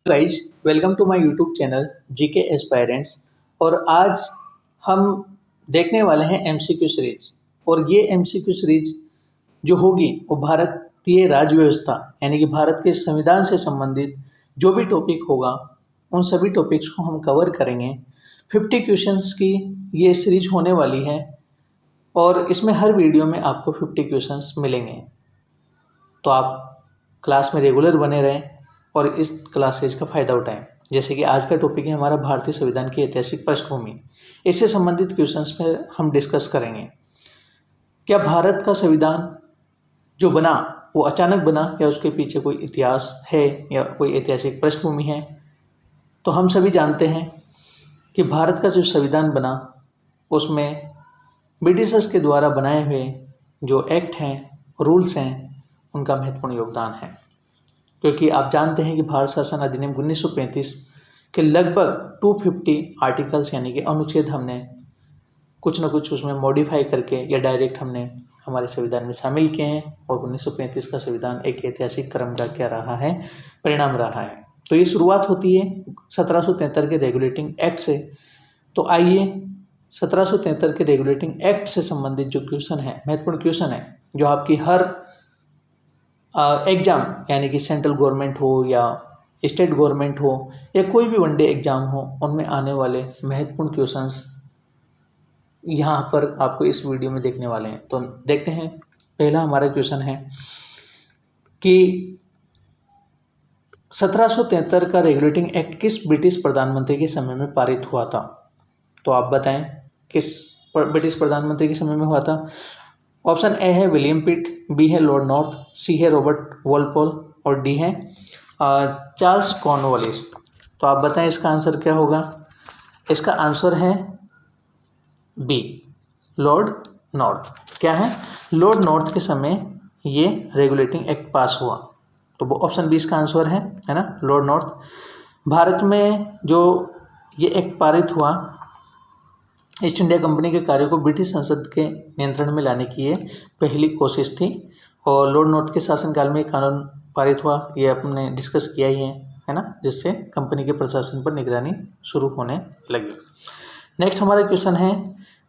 Guys, welcome to my YouTube channel GK aspirants. और आज हम देखने वाले हैं एमसीक्यू सीरीज। और ये एमसीक्यू सीरीज जो होगी वो भारतीय राज्य व्यवस्था यानी कि भारत के संविधान से संबंधित जो भी टॉपिक होगा उन सभी टॉपिक्स को हम कवर करेंगे। 50 क्वेश्चंस की ये सीरीज होने वाली है और इसमें हर वीडियो में आपको 50 क्वेश्चंस मिलेंगे। तो आप क्लास में रेगुलर बने रहें और इस क्लासेज का फ़ायदा उठाएं। जैसे कि आज का टॉपिक है हमारा भारतीय संविधान की ऐतिहासिक पृष्ठभूमि। इससे संबंधित क्वेश्चंस में हम डिस्कस करेंगे। क्या भारत का संविधान जो बना वो अचानक बना या उसके पीछे कोई इतिहास है या कोई ऐतिहासिक पृष्ठभूमि है? तो हम सभी जानते हैं कि भारत का जो संविधान बना उसमें ब्रिटिशर्स के द्वारा बनाए हुए जो एक्ट हैं, रूल्स हैं, उनका महत्वपूर्ण योगदान है। क्योंकि आप जानते हैं कि भारत शासन अधिनियम 1935 के लगभग 250 आर्टिकल्स यानी कि अनुच्छेद हमने कुछ न कुछ उसमें मॉडिफाई करके या डायरेक्ट हमने हमारे संविधान में शामिल किए हैं। और 1935 का संविधान एक ऐतिहासिक क्रम का क्या रहा है, परिणाम रहा है। तो ये शुरुआत होती है 1773 के रेगुलेटिंग एक्ट से। तो आइए 1773 के रेगुलेटिंग एक्ट से संबंधित जो क्वेश्चन है, महत्वपूर्ण क्वेश्चन है, जो आपकी हर एग्ज़ाम यानी कि सेंट्रल गवर्नमेंट हो या स्टेट गवर्नमेंट हो या कोई भी वनडे एग्ज़ाम हो, उनमें आने वाले महत्वपूर्ण क्वेश्चंस यहाँ पर आपको इस वीडियो में देखने वाले हैं। तो देखते हैं। पहला हमारा क्वेश्चन है कि 1773 का रेगुलेटिंग एक्ट किस ब्रिटिश प्रधानमंत्री के समय में पारित हुआ था? तो आप बताएं किस ब्रिटिश प्रधानमंत्री के समय में हुआ था। ऑप्शन ए है विलियम पिट, बी है लॉर्ड नॉर्थ, सी है रॉबर्ट वॉलपोल और डी है चार्ल्स कॉर्नवालिस। तो आप बताएं इसका आंसर क्या होगा। इसका आंसर है बी, लॉर्ड नॉर्थ। क्या है? लॉर्ड नॉर्थ के समय ये रेगुलेटिंग एक्ट पास हुआ। तो वो ऑप्शन बी इसका आंसर है ना, लॉर्ड नॉर्थ। भारत में जो ये एक्ट पारित हुआ, ईस्ट इंडिया कंपनी के कार्यों को ब्रिटिश संसद के नियंत्रण में लाने की ये पहली कोशिश थी। और लॉर्ड नॉर्थ के शासनकाल में कानून पारित हुआ, ये अपने डिस्कस किया ही है ना, जिससे कंपनी के प्रशासन पर निगरानी शुरू होने लगी। नेक्स्ट हमारा क्वेश्चन है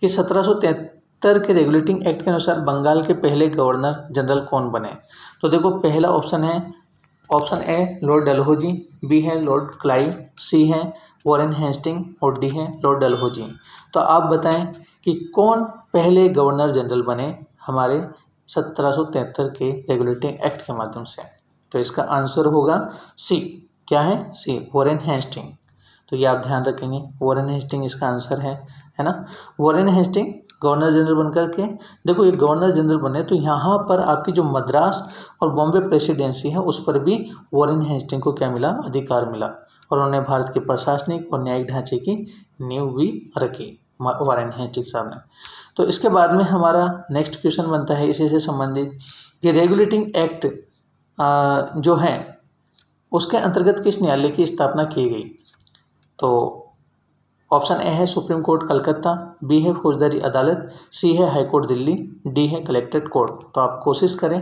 कि 1773 के रेगुलेटिंग एक्ट के अनुसार बंगाल के पहले गवर्नर जनरल कौन बने? तो देखो, पहला ऑप्शन है option A Lord Dalhousie, B है लॉर्ड क्लाइव, सी है वॉरेन हेस्टिंग और डी है लॉर्ड डलहौजी। तो आप बताएं कि कौन पहले गवर्नर जनरल बने हमारे 1773 के रेगुलेटिंग एक्ट के माध्यम से? तो इसका आंसर होगा सी। क्या है? सी, वॉरेन हेस्टिंग। तो ये आप ध्यान रखेंगे, वॉरेन हेस्टिंग इसका आंसर है ना। वॉरेन हेस्टिंग गवर्नर जनरल बनकर के, देखो ये गवर्नर जनरल बने तो यहाँ पर आपकी जो मद्रास और बॉम्बे प्रेसिडेंसी है उस पर भी वॉरेन हेस्टिंग को क्या मिला? अधिकार मिला। और उन्होंने भारत के प्रशासनिक और न्यायिक ढांचे की नींव भी रखी वॉरेन हेस्टिंग साहब ने। तो इसके बाद में हमारा नेक्स्ट क्वेश्चन बनता है इसी से संबंधित कि रेगुलेटिंग एक्ट जो है उसके अंतर्गत किस न्यायालय की स्थापना की गई? तो ऑप्शन ए है सुप्रीम कोर्ट कलकत्ता, बी है फौजदारी अदालत, सी है हाई कोर्ट दिल्ली, डी है कलेक्टेड कोर्ट। तो आप कोशिश करें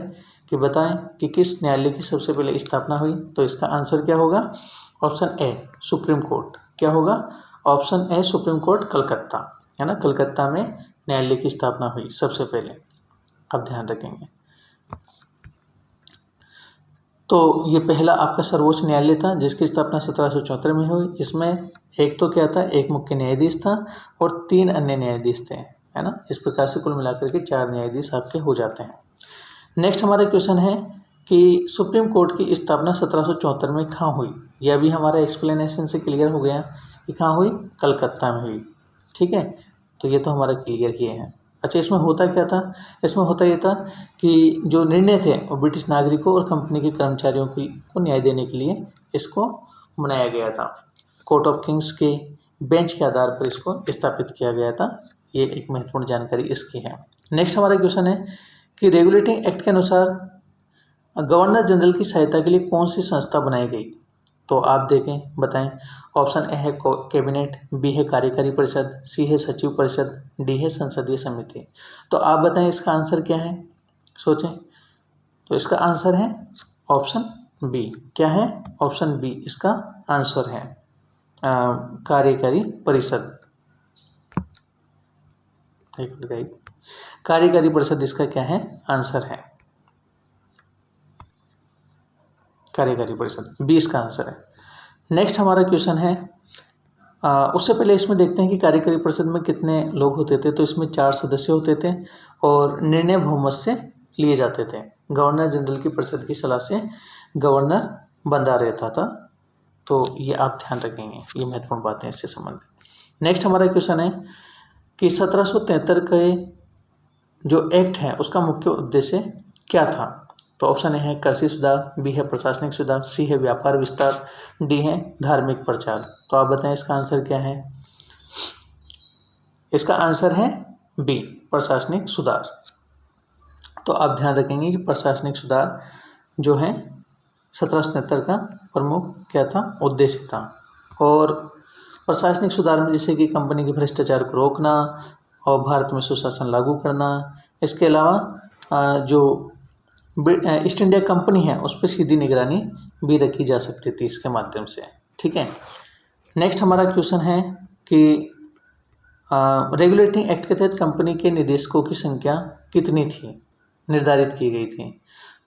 कि बताएं कि किस न्यायालय की सबसे पहले स्थापना हुई। तो इसका आंसर क्या होगा? Option a supreme court. क्या होगा? Option a supreme court Calcutta, है ना। कलकत्ता में न्यायालय की स्थापना हुई सबसे पहले, आप ध्यान रखेंगे। तो ये पहला आपका सर्वोच्च न्यायालय था जिसकी स्थापना 1774 में हुई। इसमें एक तो क्या था, एक मुख्य न्यायाधीश था और 3 अन्य न्यायाधीश थे, है ना। इस प्रकार से कुल मिलाकर के 4 न्यायाधीश आपके हो जाते हैं। नेक्स्ट हमारा क्वेश्चन है कि सुप्रीम कोर्ट की स्थापना 1774 में कहाँ हुई? यह भी हमारा एक्सप्लेनेशन से क्लियर हो गया कि कहाँ हुई? कलकत्ता में हुई। ठीक है, तो ये तो हमारा क्लियर किए हैं। अच्छा, इसमें होता क्या था? इसमें होता ये था कि जो निर्णय थे वो ब्रिटिश नागरिकों और कंपनी के कर्मचारियों को न्याय देने के लिए इसको बनाया गया था। कोर्ट ऑफ किंग्स के बेंच के आधार पर इसको स्थापित किया गया था। ये एक महत्वपूर्ण जानकारी इसकी है। नेक्स्ट हमारा क्वेश्चन है कि रेगुलेटिंग एक्ट के अनुसार गवर्नर जनरल की सहायता के लिए कौन सी संस्था बनाई गई? तो आप देखें, बताएं। ऑप्शन ए है कैबिनेट, बी है कार्यकारी परिषद, सी है सचिव परिषद, डी है संसदीय समिति। तो आप बताएं इसका आंसर क्या है, सोचें। तो इसका आंसर है ऑप्शन बी। क्या है? ऑप्शन बी इसका आंसर है। कार्यकारी परिषद, कार्यकारी परिषद इसका क्या है? आंसर है। कार्यकारी परिषद बी इसका आंसर है। नेक्स्ट हमारा क्वेश्चन है, उससे पहले इसमें देखते हैं कि कार्यकारी परिषद में कितने लोग होते थे। तो इसमें 4 सदस्य होते थे और निर्णय बहुमत से लिए जाते थे। गवर्नर जनरल की परिषद की सलाह से गवर्नर बंदा रहता था। तो ये आप ध्यान रखेंगे, ये महत्वपूर्ण बातें इससे संबंधित। नेक्स्ट हमारा क्वेश्चन है कि 1773 के जो एक्ट है उसका मुख्य उद्देश्य क्या था। तो ऑप्शन ए है कृषि सुधार, बी है प्रशासनिक सुधार, सी है व्यापार विस्तार, डी है धार्मिक प्रचार। तो आप बताएं इसका आंसर क्या है? इसका आंसर है बी प्रशासनिक सुधार। तो आप ध्यान रखेंगे कि प्रशासनिक सुधार जो है 1773 का प्रमुख क्या था? उद्देश्य था। और प्रशासनिक सुधार में जैसे कि कंपनी के भ्रष्टाचार को रोकना और भारत में सुशासन लागू करना, इसके अलावा जो ईस्ट इंडिया कंपनी है उस पर सीधी निगरानी भी रखी जा सकती थी इसके माध्यम से। ठीक है। नेक्स्ट हमारा क्वेश्चन है कि रेगुलेटिंग एक्ट के तहत कंपनी के निदेशकों की संख्या कितनी थी, निर्धारित की गई थी।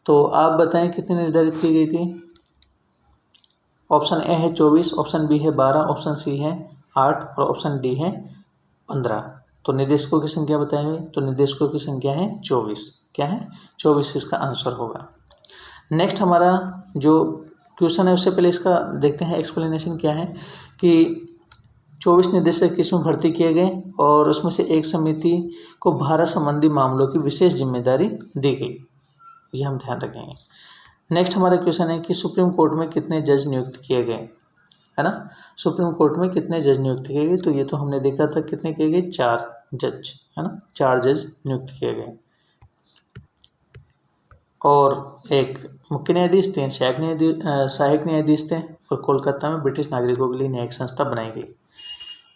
तो आप बताएं कितनी निर्धारित की गई थी। ऑप्शन ए है 24, ऑप्शन बी है 12, ऑप्शन सी है 8 और ऑप्शन डी है 15। तो निदेशकों की संख्या बताएंगे। तो निदेशकों की संख्या है 24। क्या है? 24 इसका आंसर होगा। नेक्स्ट हमारा जो क्वेश्चन है उससे पहले इसका देखते हैं एक्सप्लेनेशन क्या है कि 24 निदेशक किसमें भर्ती किए गए और उसमें से एक समिति को भारत संबंधी मामलों की विशेष जिम्मेदारी दी गई। ये हम ध्यान रखेंगे। नेक्स्ट हमारा क्वेश्चन है कि सुप्रीम कोर्ट में कितने जज नियुक्त किए गए, है ना। सुप्रीम कोर्ट में कितने जज नियुक्त किए गए। तो ये तो हमने देखा था कितने किए गए, 4 जज, है ना। 4 जज नियुक्त किए गए और एक मुख्य न्यायाधीश, 3 सहायक न्यायाधीश थे और कोलकाता में ब्रिटिश नागरिकों के लिए न्यायिक संस्था बनाई गई।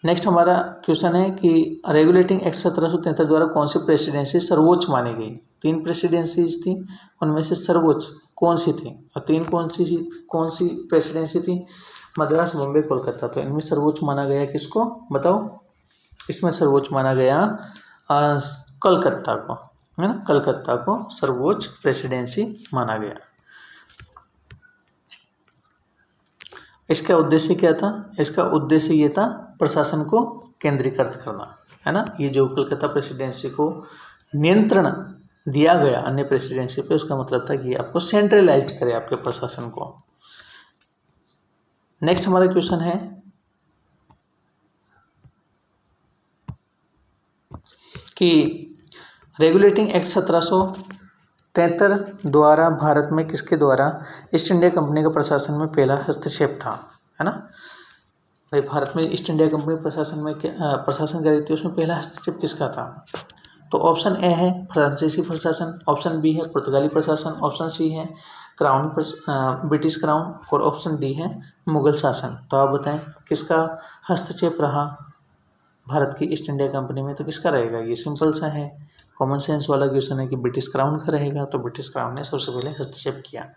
नेक्स्ट हमारा क्वेश्चन है कि रेगुलेटिंग एक्ट 1773 द्वारा कौन सी प्रेसिडेंसी सर्वोच्च मानी गई। 3 प्रेसिडेंसीज थी, उनमें से सर्वोच्च कौन सी थी और 3 कौन सी प्रेसिडेंसी थी? मद्रास, बॉम्बे, कोलकाता। तो इनमें सर्वोच्च माना गया किसको बताओ? इसमें सर्वोच्च माना गया कलकत्ता को, है ना। कलकत्ता को सर्वोच्च प्रेसिडेंसी माना गया। इसका उद्देश्य क्या था? इसका उद्देश्य ये था प्रशासन को केंद्रीकृत करना, है ना। ये जो कलकत्ता प्रेसिडेंसी को नियंत्रण दिया गया अन्य प्रेसिडेंसी पे, उसका मतलब था कि आपको सेंट्रलाइज्ड करे आपके प्रशासन को। नेक्स्ट हमारा क्वेश्चन है कि रेगुलेटिंग एक्ट 1773 द्वारा भारत में किसके द्वारा ईस्ट इंडिया कंपनी का प्रशासन में पहला हस्तक्षेप था, है ना। भाई भारत में ईस्ट इंडिया कंपनी प्रशासन कर रही थी, उसमें पहला हस्तक्षेप किसका था? तो ऑप्शन ए है फ्रांसीसी प्रशासन, ऑप्शन बी है पुर्तगाली प्रशासन, ऑप्शन सी है ब्रिटिश क्राउन और ऑप्शन डी है मुगल शासन। तो आप बताएं किसका हस्तक्षेप रहा भारत की ईस्ट इंडिया कंपनी में? तो किसका रहेगा? ये सिंपल सा है, कॉमन सेंस वाला क्वेश्चन है कि ब्रिटिश क्राउन का रहेगा। तो ब्रिटिश क्राउन ने सबसे पहले हस्तक्षेप किया।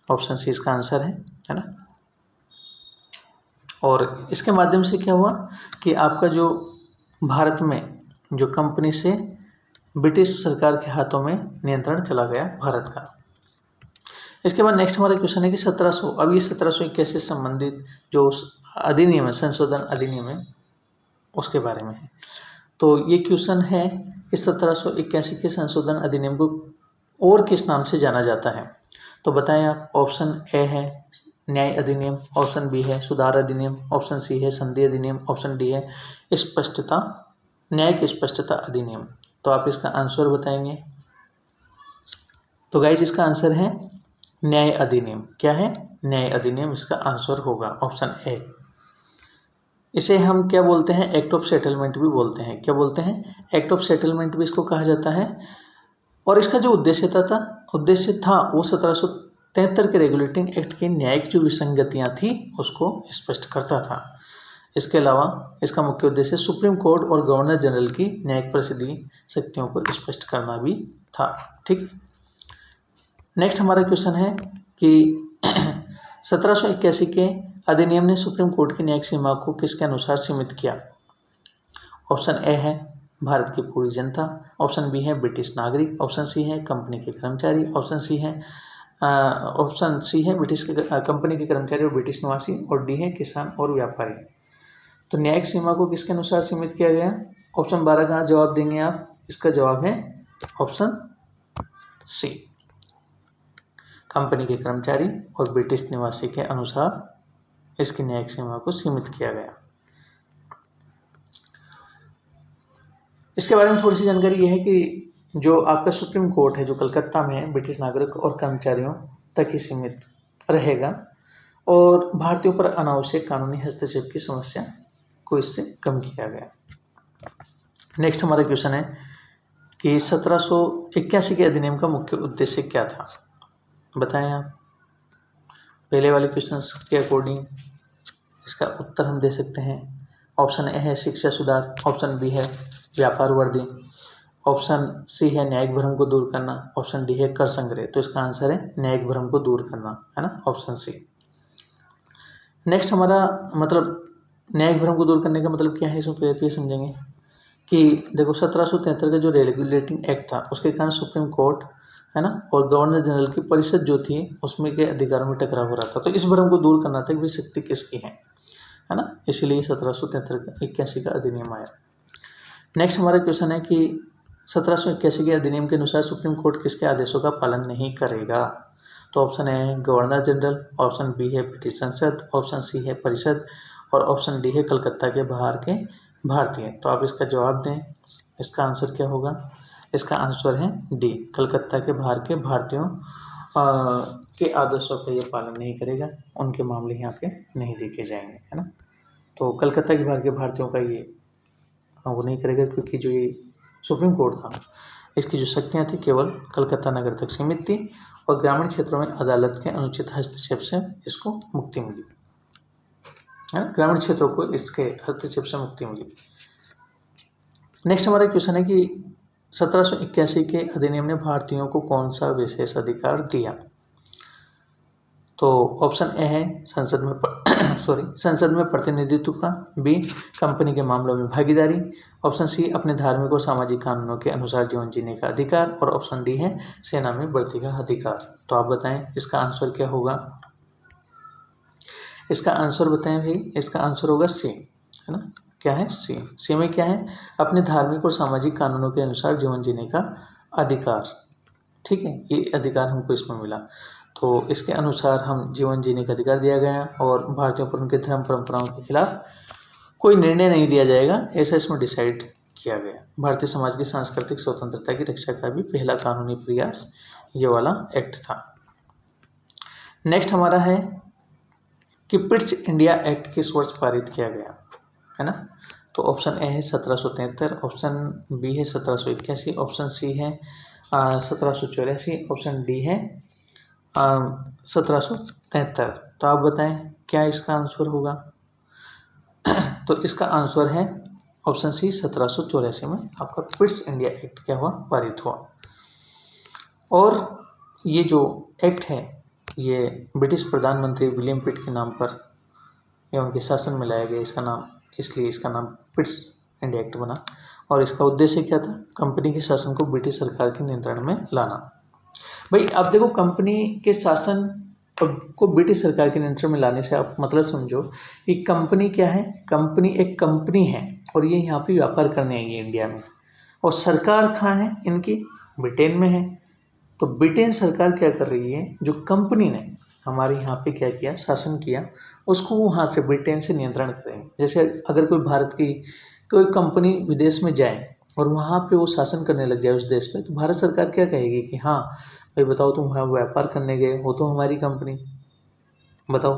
ऑप्शन सी इसका आंसर है ना। और इसके माध्यम से क्या हुआ कि आपका जो भारत में जो कंपनी से ब्रिटिश सरकार के हाथों में नियंत्रण चला गया भारत का। इसके बाद नेक्स्ट हमारा क्वेश्चन है कि 1700, अब ये 1781 से संबंधित जो अधिनियम है, संशोधन अधिनियम है, उसके बारे में है। तो ये क्वेश्चन है कि 1781 के संशोधन अधिनियम को और किस नाम से जाना जाता है? तो बताएं आप। ऑप्शन ए है न्याय अधिनियम, ऑप्शन बी है सुधार अधिनियम, ऑप्शन सी है संधि अधिनियम, ऑप्शन डी है स्पष्टता न्यायिक स्पष्टता अधिनियम। तो आप इसका आंसर बताएंगे। तो गाइज इसका आंसर है न्याय अधिनियम। क्या है? न्याय अधिनियम इसका आंसर होगा, ऑप्शन ए। इसे हम क्या बोलते हैं? एक्ट ऑफ सेटलमेंट भी बोलते हैं। क्या बोलते हैं? एक्ट ऑफ सेटलमेंट भी इसको कहा जाता है। और इसका जो उद्देश्य था वो 1773 के रेगुलेटिंग एक्ट की न्यायिक जो विसंगतियाँ थी उसको स्पष्ट करता था। इसके अलावा इसका मुख्य उद्देश्य सुप्रीम कोर्ट और गवर्नर जनरल की न्यायिक परिषदीय शक्तियों को स्पष्ट करना भी था। ठीक। नेक्स्ट हमारा क्वेश्चन है कि 1781 के अधिनियम ने सुप्रीम कोर्ट की न्यायिक सीमा को किसके अनुसार सीमित किया? ऑप्शन ए है भारत की पूरी जनता, ऑप्शन बी है ब्रिटिश नागरिक, ऑप्शन सी है कंपनी के कर्मचारी, ऑप्शन सी है ब्रिटिश कंपनी के कर्मचारी और ब्रिटिश निवासी, और डी है किसान और व्यापारी। तो न्यायिक सीमा को किसके अनुसार सीमित किया गया? ऑप्शन 12 का जवाब देंगे आप। इसका जवाब है ऑप्शन सी, कंपनी के कर्मचारी और ब्रिटिश निवासी के अनुसार इसकी न्यायिक सीमा को सीमित किया गया। इसके बारे में थोड़ी सी जानकारी यह है कि जो आपका सुप्रीम कोर्ट है जो कलकत्ता में है, ब्रिटिश नागरिक और कर्मचारियों तक ही सीमित रहेगा और भारतीयों पर अनावश्यक कानूनी हस्तक्षेप की समस्या को इससे कम किया गया। नेक्स्ट हमारा क्वेश्चन है कि 1781 के अधिनियम का मुख्य उद्देश्य क्या था? बताएं आप। पहले वाले क्वेश्चन के अकॉर्डिंग इसका उत्तर हम दे सकते हैं। ऑप्शन ए है शिक्षा सुधार, ऑप्शन बी है व्यापार वृद्धि, ऑप्शन सी है न्यायिक भ्रम को दूर करना, ऑप्शन डी है कर संग्रह। तो इसका आंसर है न्यायिक भ्रम को दूर करना, है ना, ऑप्शन सी। नेक्स्ट हमारा मतलब न्यायिक भ्रम को दूर करने का मतलब क्या है, इसमें पहले तो ये समझेंगे कि देखो 1773 का जो रेगुलेटिंग एक्ट था उसके कारण सुप्रीम कोर्ट, है ना, और गवर्नर जनरल की परिषद जो थी उसमें के अधिकारों में टकराव हो रहा था। तो इस भ्रम को दूर करना था कि भाई शक्ति किसकी है ना, इसीलिए 1773 का अधिनियम आया। नेक्स्ट हमारा क्वेश्चन है कि 1781 के अधिनियम के अनुसार सुप्रीम कोर्ट किसके आदेशों का पालन नहीं करेगा? तो ऑप्शन ए है गवर्नर जनरल, ऑप्शन बी है ब्रिटिश संसद, ऑप्शन सी है परिषद और ऑप्शन डी है कलकत्ता के बाहर के भारतीय। तो आप इसका जवाब दें। इसका आंसर क्या होगा? इसका आंसर है डी, कलकत्ता के बाहर के भारतीयों के आदेशों का ये पालन नहीं करेगा, उनके मामले यहाँ पे नहीं देखे जाएंगे, है ना। तो कलकत्ता के बाहर के भारतीयों का ये वो नहीं करेगा क्योंकि जो ये सुप्रीम कोर्ट था इसकी जो शक्तियाँ थी केवल कलकत्ता नगर तक सीमित थी और ग्रामीण क्षेत्रों में अदालत के अनुचित हस्तक्षेप से इसको मुक्ति मिली, है ना, ग्रामीण क्षेत्रों को इसके हस्तक्षेप से मुक्ति मिली। नेक्स्ट हमारा क्वेश्चन है कि 1781 के अधिनियम ने भारतीयों को कौन सा विशेष अधिकार दिया? तो ऑप्शन ए है संसद में प्रतिनिधित्व का, बी कंपनी के मामलों में भागीदारी, ऑप्शन सी अपने धार्मिक और सामाजिक कानूनों के अनुसार जीवन जीने का अधिकार और ऑप्शन डी है सेना में भर्ती का अधिकार। तो आप बताएं इसका आंसर क्या होगा? इसका आंसर बताएं भाई। इसका आंसर होगा सी, है ना। क्या है? सी। सी में क्या है? अपने धार्मिक और सामाजिक कानूनों के अनुसार जीवन जीने का अधिकार। ठीक है, ये अधिकार हमको इसमें मिला। तो इसके अनुसार हम जीवन जीने का अधिकार दिया गया और भारतीयों पर उनके धर्म परंपराओं के खिलाफ कोई निर्णय नहीं दिया जाएगा, ऐसा इसमें डिसाइड किया गया। भारतीय समाज की सांस्कृतिक स्वतंत्रता की रक्षा का भी पहला कानूनी प्रयास ये वाला एक्ट था। नेक्स्ट हमारा है कि पिट्स इंडिया एक्ट किस वर्ष पारित किया गया, है ना। तो ऑप्शन ए है 1773, ऑप्शन बी है 1781, ऑप्शन सी है 1784, ऑप्शन डी है 1773। तो आप बताएं क्या इसका आंसर होगा? तो इसका आंसर है ऑप्शन सी 1784 में आपका पिट्स इंडिया एक्ट क्या हुआ? पारित हुआ। और ये जो एक्ट है ये ब्रिटिश प्रधानमंत्री विलियम पिट के नाम पर या उनके शासन में लाया गया इसका नाम, इसलिए इसका नाम पिट्स इंडिया एक्ट बना। और इसका उद्देश्य क्या था? कंपनी के शासन को ब्रिटिश सरकार के नियंत्रण में लाना। भाई आप देखो, कंपनी के शासन को ब्रिटिश सरकार के नियंत्रण में लाने से आप मतलब समझो कि कंपनी क्या है? कंपनी एक कंपनी है और ये यहाँ पे व्यापार करने आई है इंडिया में, और सरकार कहाँ है इनकी? ब्रिटेन में है। तो ब्रिटेन सरकार क्या कर रही है? जो कंपनी ने हमारे यहाँ पे क्या किया, शासन किया, उसको वहाँ से ब्रिटेन से नियंत्रण करेंगे। जैसे अगर कोई भारत की कोई कंपनी विदेश में जाए और वहाँ पे वो शासन करने लग जाए उस देश पे, तो भारत सरकार क्या कहेगी कि हाँ भाई बताओ, तुम वहाँ व्यापार करने गए हो तो हमारी कंपनी, बताओ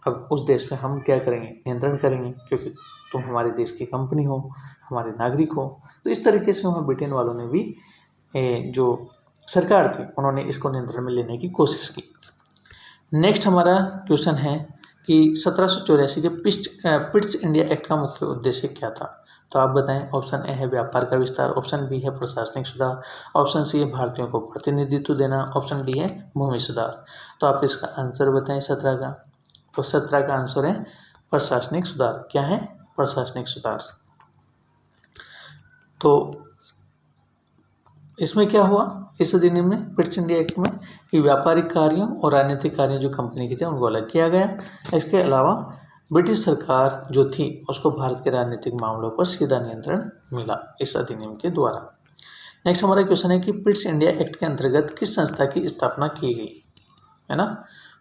अब उस देश पे हम क्या करेंगे? नियंत्रण करेंगे, क्योंकि तुम हमारे देश की कंपनी हो, हमारे नागरिक हो। तो इस तरीके से वहाँ ब्रिटेन वालों ने भी जो सरकार थी उन्होंने इसको नियंत्रण में लेने की कोशिश की। नेक्स्ट हमारा क्वेश्चन है कि 1784 के पिट्स इंडिया एक्ट का मुख्य उद्देश्य क्या था? तो आप बताएं। ऑप्शन ए है व्यापार का विस्तार, ऑप्शन बी है प्रशासनिक सुधार, ऑप्शन सी है भारतीयों को प्रतिनिधित्व देना, ऑप्शन डी है भूमि सुधार। तो आप इसका आंसर बताएं 17 का। तो 17 का आंसर है प्रशासनिक सुधार। क्या है? प्रशासनिक सुधार। तो इसमें क्या हुआ इस अधिनियम में, पिट्स इंडिया एक्ट में, कि व्यापारिक कार्यों और राजनीतिक कार्यों जो कंपनी के थे उनको अलग किया गया। इसके अलावा ब्रिटिश सरकार जो थी उसको भारत के राजनीतिक मामलों पर सीधा नियंत्रण मिला इस अधिनियम के द्वारा। नेक्स्ट हमारा क्वेश्चन है कि पिट्स इंडिया एक्ट के अंतर्गत किस संस्था की स्थापना की गई, है ना।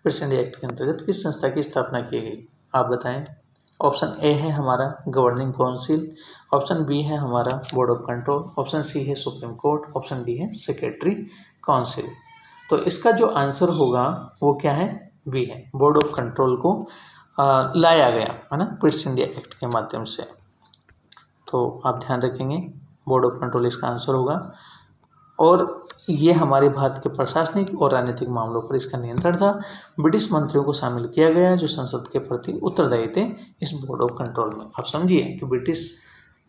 पिट्स इंडिया एक्ट के अंतर्गत किस संस्था की स्थापना की गई, आप बताएं। ऑप्शन ए है हमारा गवर्निंग काउंसिल, ऑप्शन बी है हमारा board of control, option C है सुप्रीम कोर्ट, ऑप्शन डी है सेक्रेटरी काउंसिल। तो इसका जो आंसर होगा वो क्या है? बी है, बोर्ड ऑफ कंट्रोल को लाया गया, है ना, पिट्स इंडिया एक्ट के माध्यम से। तो आप ध्यान रखेंगे, बोर्ड ऑफ कंट्रोल इसका आंसर होगा। और ये हमारे भारत के प्रशासनिक और राजनीतिक मामलों पर इसका नियंत्रण था। ब्रिटिश मंत्रियों को शामिल किया गया जो संसद के प्रति उत्तरदायी थे इस बोर्ड ऑफ कंट्रोल में। आप समझिए कि ब्रिटिश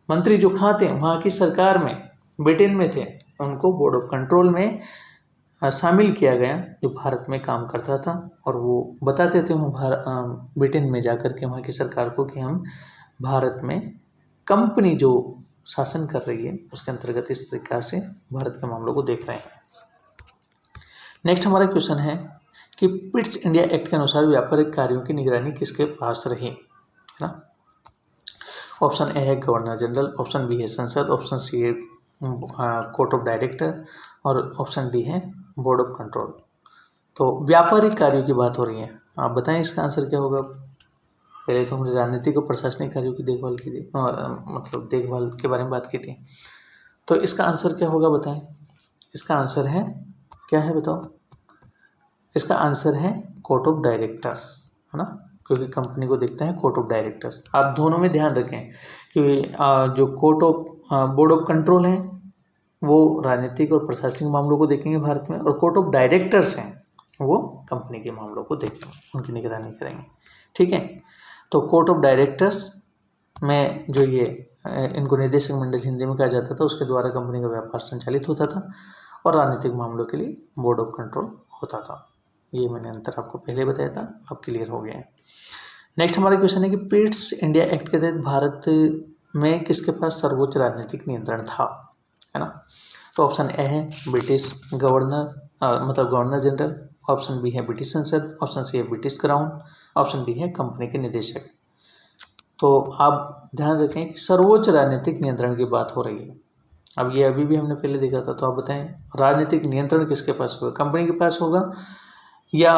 मंत्री जो कहाँ थे, वहाँ की सरकार में, ब्रिटेन में थे, उनको बोर्ड ऑफ कंट्रोल में शामिल किया गया जो भारत में काम करता था। और वो बताते थे वहाँ ब्रिटेन में जा कर के वहाँ की सरकार को कि हम भारत में कंपनी जो शासन कर रही है उसके अंतर्गत इस प्रकार से भारत के मामलों को देख रहे हैं। नेक्स्ट हमारा क्वेश्चन है कि पिट्स इंडिया एक्ट के अनुसार व्यापारिक कार्यों की निगरानी किसके पास रही, है ना। ऑप्शन ए है गवर्नर जनरल, ऑप्शन बी है संसद, ऑप्शन सी है कोर्ट ऑफ डायरेक्टर और ऑप्शन डी है बोर्ड ऑफ कंट्रोल। तो व्यापारिक कार्यों की बात हो रही है, आप बताएं इसका आंसर क्या होगा। पहले तो हमने राजनीतिक और प्रशासनिक कार्यों की देखभाल की थी, मतलब देखभाल के बारे में बात की थी। तो इसका आंसर क्या होगा बताएं। इसका आंसर है, क्या है बताओ। इसका आंसर है कोर्ट ऑफ डायरेक्टर्स, है ना, क्योंकि कंपनी को देखते हैं कोर्ट ऑफ डायरेक्टर्स। आप दोनों में ध्यान रखें कि जो court of board of control है वो राजनीतिक और प्रशासनिक मामलों को देखेंगे भारत में, और कोर्ट ऑफ डायरेक्टर्स हैं वो कंपनी के मामलों को देखेंगे, उनकी निगरानी करेंगे। ठीक है, तो कोर्ट ऑफ डायरेक्टर्स में जो ये इनको निदेशक मंडल हिंदी में कहा जाता था, उसके द्वारा कंपनी का व्यापार संचालित होता था, और राजनीतिक मामलों के लिए बोर्ड ऑफ कंट्रोल होता था। ये मैंने अंतर आपको पहले बताया था, अब क्लियर हो गया है। नेक्स्ट हमारा क्वेश्चन है कि पिट्स इंडिया एक्ट के तहत भारत में किसके पास सर्वोच्च राजनीतिक नियंत्रण था, है ना। तो ऑप्शन ए है ब्रिटिश गवर्नर, मतलब गवर्नर जनरल, ऑप्शन बी है ब्रिटिश संसद, ऑप्शन सी है ब्रिटिश क्राउन, ऑप्शन डी है कंपनी के निदेशक। तो आप ध्यान रखें कि सर्वोच्च राजनीतिक नियंत्रण की बात हो रही है। अब ये अभी भी हमने पहले देखा था, तो आप बताएं राजनीतिक नियंत्रण किसके पास होगा, कंपनी के पास होगा या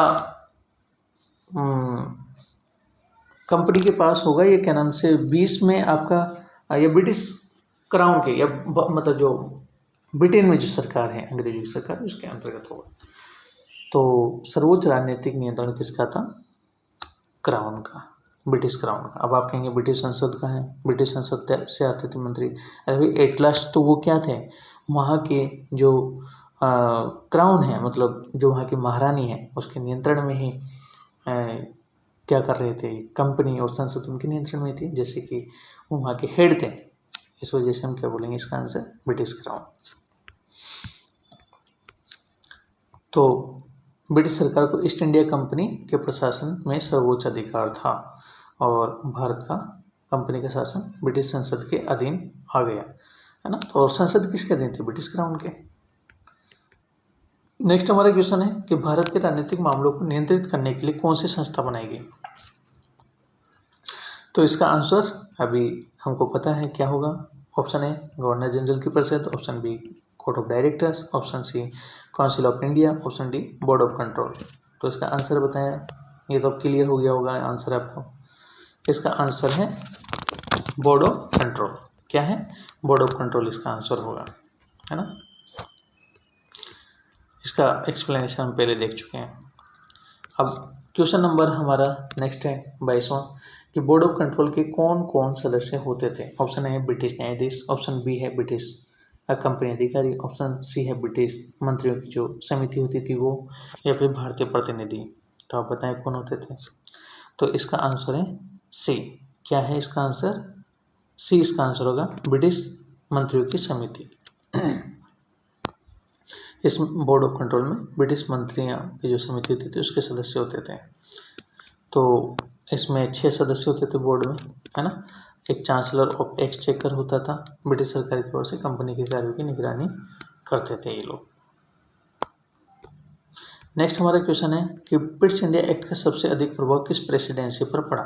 कंपनी के पास होगा, या क्या नाम से 20 में आपका या ब्रिटिश क्राउन के, या मतलब जो ब्रिटेन में जो सरकार है, अंग्रेजी की सरकार, उसके अंतर्गत होगा। तो सर्वोच्च राजनीतिक नियंत्रण किसका था? क्राउन का, ब्रिटिश क्राउन का। अब आप कहेंगे ब्रिटिश संसद का है, ब्रिटिश संसद से आते थे मंत्री। अरे भाई एट लास्ट तो वो क्या थे, वहाँ के जो क्राउन है, मतलब जो वहाँ की महारानी है, उसके नियंत्रण में ही क्या कर रहे थे, कंपनी और संसद उनके नियंत्रण में थी, जैसे कि वो वहाँ के हेड थे। इस वजह से हम क्या बोलेंगे, इसका आंसर ब्रिटिश क्राउन। तो ब्रिटिश सरकार को ईस्ट इंडिया कंपनी के प्रशासन में सर्वोच्च अधिकार था, और भारत का कंपनी का शासन ब्रिटिश संसद के अधीन आ गया, है ना। तो संसद किसके अधीन थी? ब्रिटिश क्राउन के। नेक्स्ट हमारा क्वेश्चन है कि भारत के राजनीतिक मामलों को नियंत्रित करने के लिए कौन सी संस्था बनाई गई। तो इसका आंसर अभी हमको पता है क्या होगा। ऑप्शन ए गवर्नर जनरल की परिषद, option B court of directors, option C council of India, option D board of control. तो इसका आंसर बताएं, ये तो क्लियर हो गया होगा आंसर आपको। इसका आंसर है बोर्ड ऑफ कंट्रोल। क्या है? बोर्ड ऑफ कंट्रोल इसका आंसर होगा, है ना। इसका एक्सप्लेनेशन हम पहले देख चुके हैं। अब क्वेश्चन नंबर हमारा नेक्स्ट है 22वां, कि बोर्ड ऑफ कंट्रोल के कौन कौन सदस्य होते थे। ऑप्शन ए है ब्रिटिश न्यायाधीश, ऑप्शन बी है ब्रिटिश कंपनी अधिकारी, ऑप्शन सी है ब्रिटिश मंत्रियों की जो समिति होती थी वो, या फिर भारतीय प्रतिनिधि। तो आप बताएं कौन होते थे। तो इसका आंसर है सी। क्या है इसका आंसर? सी इसका आंसर होगा ब्रिटिश मंत्रियों की समिति। इस बोर्ड ऑफ कंट्रोल में ब्रिटिश मंत्रियों की जो समिति होती थी उसके सदस्य होते थे। तो इसमें 6 सदस्य होते थे बोर्ड में, है ना। एक चांसलर ऑफ एक्सचेकर होता था, ब्रिटिश सरकार की ओर से कंपनी के कार्यों की निगरानी करते थे ये लोग। नेक्स्ट हमारा क्वेश्चन है कि पिट्स इंडिया एक्ट का सबसे अधिक प्रभाव किस प्रेसिडेंसी पर पड़ा,